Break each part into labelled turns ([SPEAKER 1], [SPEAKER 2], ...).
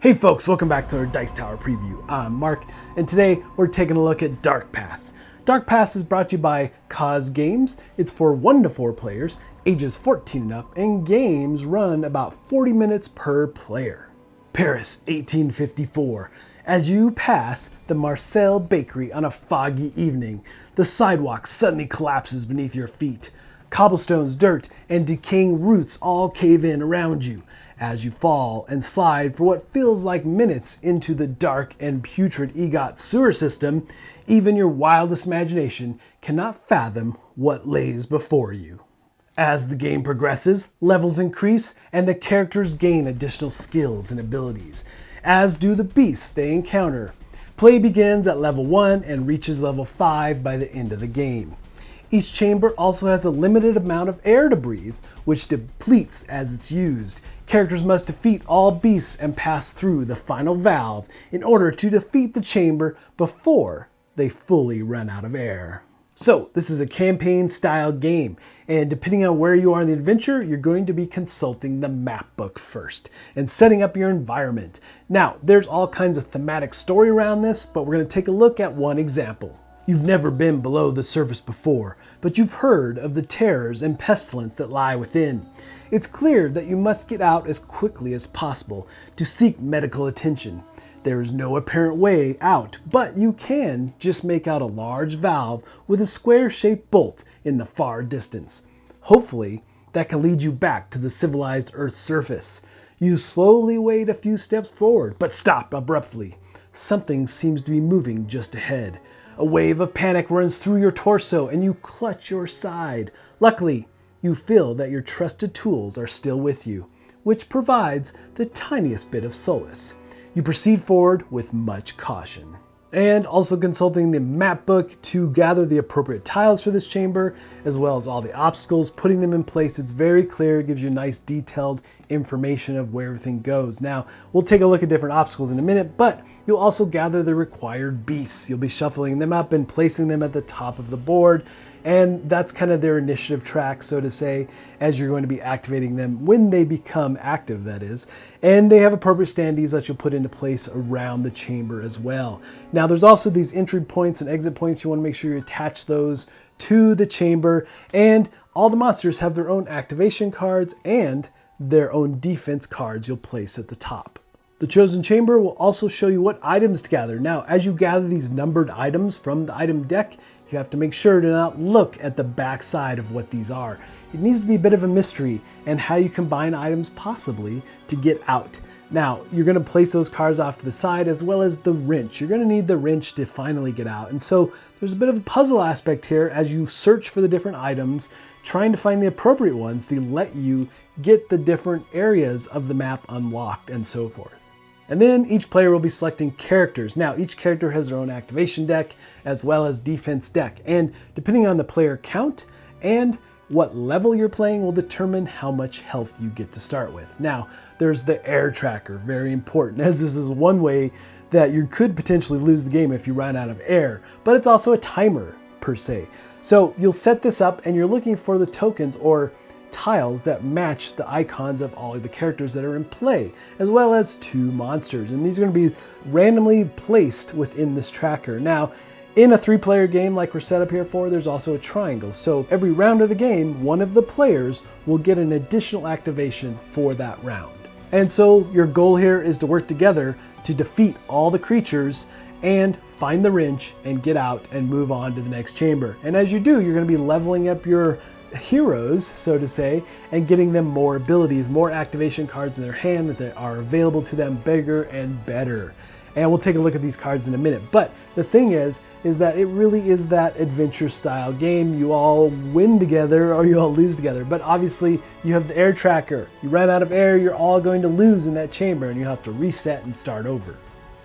[SPEAKER 1] Hey folks, welcome back to our Dice Tower preview. I'm Mark, and today we're taking a look at Darkpass. Darkpass is brought to you by Cause Games. It's for 1 to 4 players, ages 14 and up, and games run about 40 minutes per player. Paris, 1854. As you pass the Marcel Bakery on a foggy evening, the sidewalk suddenly collapses beneath your feet. Cobblestones, dirt, and decaying roots all cave in around you as you fall and slide for what feels like minutes into the dark and putrid EGOT sewer system. Even your wildest imagination cannot fathom what lays before you. As the game progresses, levels increase and the characters gain additional skills and abilities, as do the beasts they encounter. Play begins at level 1 and reaches level 5 by the end of the game. Each chamber also has a limited amount of air to breathe, which depletes as it's used. Characters must defeat all beasts and pass through the final valve in order to defeat the chamber before they fully run out of air. So this is a campaign style game, and depending on where you are in the adventure, you're going to be consulting the map book first and setting up your environment. Now, there's all kinds of thematic story around this, but we're going to take a look at one example. You've never been below the surface before, but you've heard of the terrors and pestilence that lie within. It's clear that you must get out as quickly as possible to seek medical attention. There is no apparent way out, but you can just make out a large valve with a square-shaped bolt in the far distance. Hopefully, that can lead you back to the civilized Earth's surface. You slowly wade a few steps forward, but stop abruptly. Something seems to be moving just ahead. A wave of panic runs through your torso and you clutch your side. Luckily, you feel that your trusted tools are still with you, which provides the tiniest bit of solace. You proceed forward with much caution. And also consulting the map book to gather the appropriate tiles for this chamber, as well as all the obstacles, putting them in place. It's very clear, it gives you nice detailed information of where everything goes. Now, we'll take a look at different obstacles in a minute, but you'll also gather the required beasts. You'll be shuffling them up and placing them at the top of the board. And that's kind of their initiative track, so to say, as you're going to be activating them when they become active, that is. And they have appropriate standees that you'll put into place around the chamber as well. Now, there's also these entry points and exit points. You want to make sure you attach those to the chamber. And all the monsters have their own activation cards and their own defense cards you'll place at the top. The chosen chamber will also show you what items to gather. Now, as you gather these numbered items from the item deck, you have to make sure to not look at the back side of what these are. It needs to be a bit of a mystery and how you combine items possibly to get out. Now, you're going to place those cards off to the side as well as the wrench. You're going to need the wrench to finally get out. And so there's a bit of a puzzle aspect here as you search for the different items, trying to find the appropriate ones to let you get the different areas of the map unlocked and so forth. And then each player will be selecting characters. Now, each character has their own activation deck as well as defense deck. And depending on the player count and what level you're playing will determine how much health you get to start with. Now, there's the air tracker, very important, as this is one way that you could potentially lose the game if you run out of air, but it's also a timer per se. So you'll set this up and you're looking for the tokens or tiles that match the icons of all of the characters that are in play, as well as 2 monsters. And these are going to be randomly placed within this tracker. Now, in a 3-player game like we're set up here for, there's also a triangle. So every round of the game, one of the players will get an additional activation for that round. And so your goal here is to work together to defeat all the creatures and find the wrench and get out and move on to the next chamber. And as you do, you're going to be leveling up your heroes, so to say, and getting them more abilities, more activation cards in their hand that are available to them, bigger and better. And we'll take a look at these cards in a minute. But the thing is that it really is that adventure style game. You all win together or you all lose together. But obviously you have the air tracker. You run out of air, you're all going to lose in that chamber and you have to reset and start over.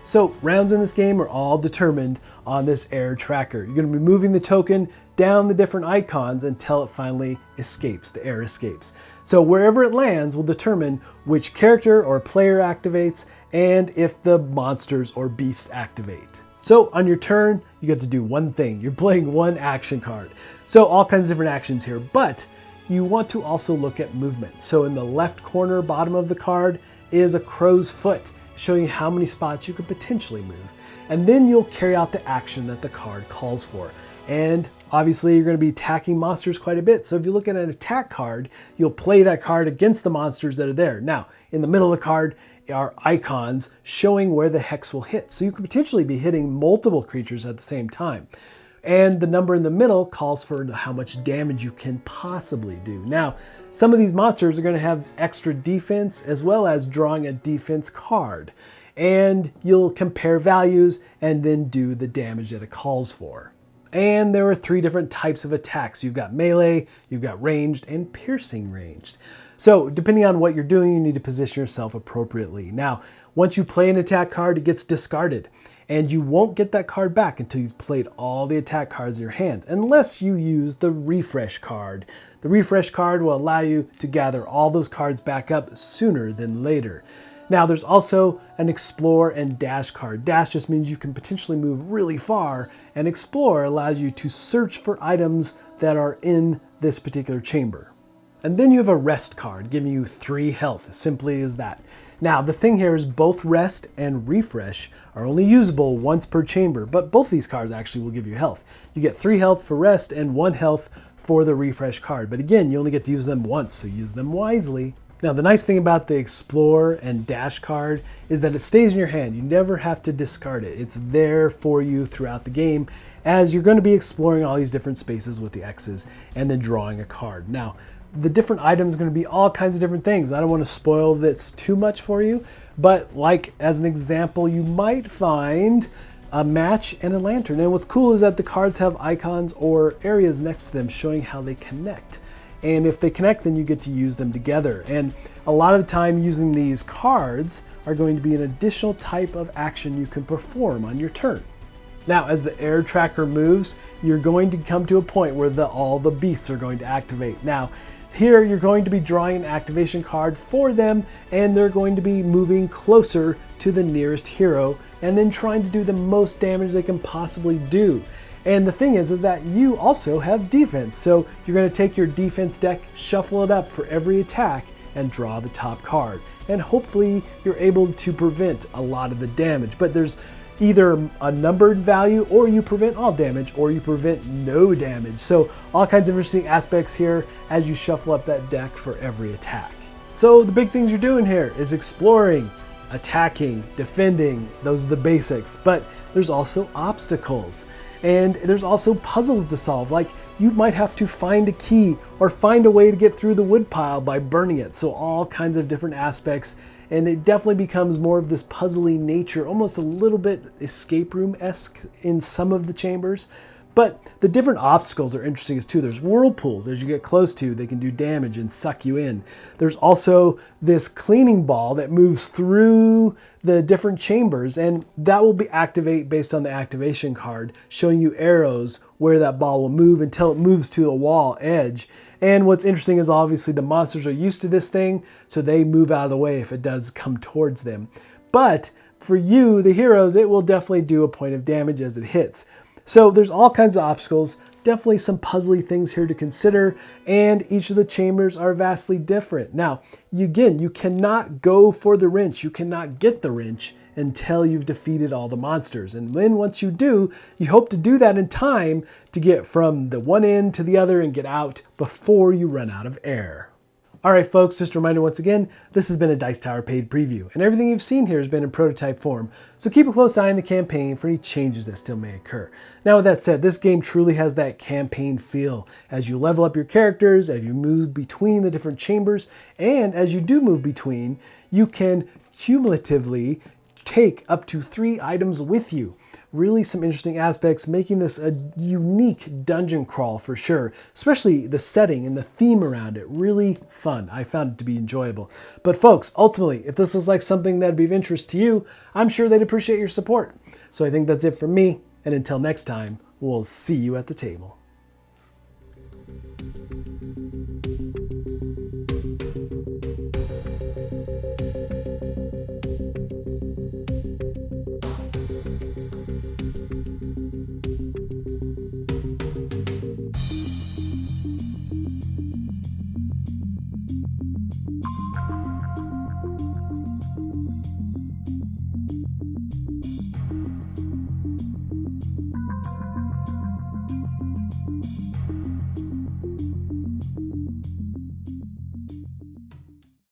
[SPEAKER 1] So rounds in this game are all determined on this air tracker. You're going to be moving the token down the different icons until it finally escapes, the air escapes. So wherever it lands will determine which character or player activates and if the monsters or beasts activate. So on your turn, you get to do one thing. You're playing one action card. So all kinds of different actions here, but you want to also look at movement. So in the left corner bottom of the card is a crow's foot. showing you how many spots you could potentially move. And then you'll carry out the action that the card calls for. And obviously you're going to be attacking monsters quite a bit. So if you look at an attack card, you'll play that card against the monsters that are there. Now, in the middle of the card are icons showing where the hex will hit. So you could potentially be hitting multiple creatures at the same time. And the number in the middle calls for how much damage you can possibly do. Now, some of these monsters are going to have extra defense as well as drawing a defense card. And you'll compare values and then do the damage that it calls for. And there are 3 different types of attacks. You've got melee, you've got ranged, and piercing ranged. So depending on what you're doing, you need to position yourself appropriately. Now, once you play an attack card, it gets discarded. And you won't get that card back until you've played all the attack cards in your hand, unless you use the refresh card. The refresh card will allow you to gather all those cards back up sooner than later. Now there's also an explore and dash card. Dash just means you can potentially move really far, and explore allows you to search for items that are in this particular chamber. And then you have a rest card giving you 3 health, simply as that. Now the thing here is both rest and refresh are only usable once per chamber, but both these cards actually will give you health. You get 3 health for rest and 1 health for the refresh card. But again, you only get to use them once, so use them wisely. Now the nice thing about the explore and dash card is that it stays in your hand. You never have to discard it. It's there for you throughout the game as you're going to be exploring all these different spaces with the X's and then drawing a card. Now the different items are going to be all kinds of different things. I don't want to spoil this too much for you, but like as an example, you might find a match and a lantern. And what's cool is that the cards have icons or areas next to them showing how they connect. And if they connect, then you get to use them together. And a lot of the time using these cards are going to be an additional type of action you can perform on your turn. Now, as the air tracker moves, you're going to come to a point where all the beasts are going to activate. Now, here you're going to be drawing an activation card for them, and they're going to be moving closer to the nearest hero and then trying to do the most damage they can possibly do. And the thing is that you also have defense. So you're going to take your defense deck, shuffle it up for every attack, and draw the top card. And hopefully you're able to prevent a lot of the damage. But there's either a numbered value, or you prevent all damage, or you prevent no damage. So all kinds of interesting aspects here as you shuffle up that deck for every attack. So the big things you're doing here is exploring, attacking, defending. Those are the basics. But there's also obstacles. And there's also puzzles to solve, like you might have to find a key or find a way to get through the wood pile by burning it. So all kinds of different aspects, and it definitely becomes more of this puzzly nature, almost a little bit escape room-esque in some of the chambers. But the different obstacles are interesting too. There's whirlpools. As you get close to, they can do damage and suck you in. There's also this cleaning ball that moves through the different chambers, and that will be activate based on the activation card, showing you arrows where that ball will move until it moves to a wall edge. And what's interesting is obviously the monsters are used to this thing, so they move out of the way if it does come towards them. But for you, the heroes, it will definitely do a point of damage as it hits. So there's all kinds of obstacles, definitely some puzzly things here to consider, and each of the chambers are vastly different. Now, you cannot go for the wrench, you cannot get the wrench until you've defeated all the monsters. And then once you do, you hope to do that in time to get from the one end to the other and get out before you run out of air. All right, folks, just a reminder once again, this has been a Dice Tower paid preview, and everything you've seen here has been in prototype form, so keep a close eye on the campaign for any changes that still may occur. Now, with that said, this game truly has that campaign feel as you level up your characters, as you move between the different chambers, and as you do move between, you can cumulatively take up to 3 items with you. Really some interesting aspects, making this a unique dungeon crawl for sure, especially the setting and the theme around it. Really fun. I found it to be enjoyable. But folks, ultimately, if this was like something that'd be of interest to you, I'm sure they'd appreciate your support. So I think that's it from me, and until next time, we'll see you at the table.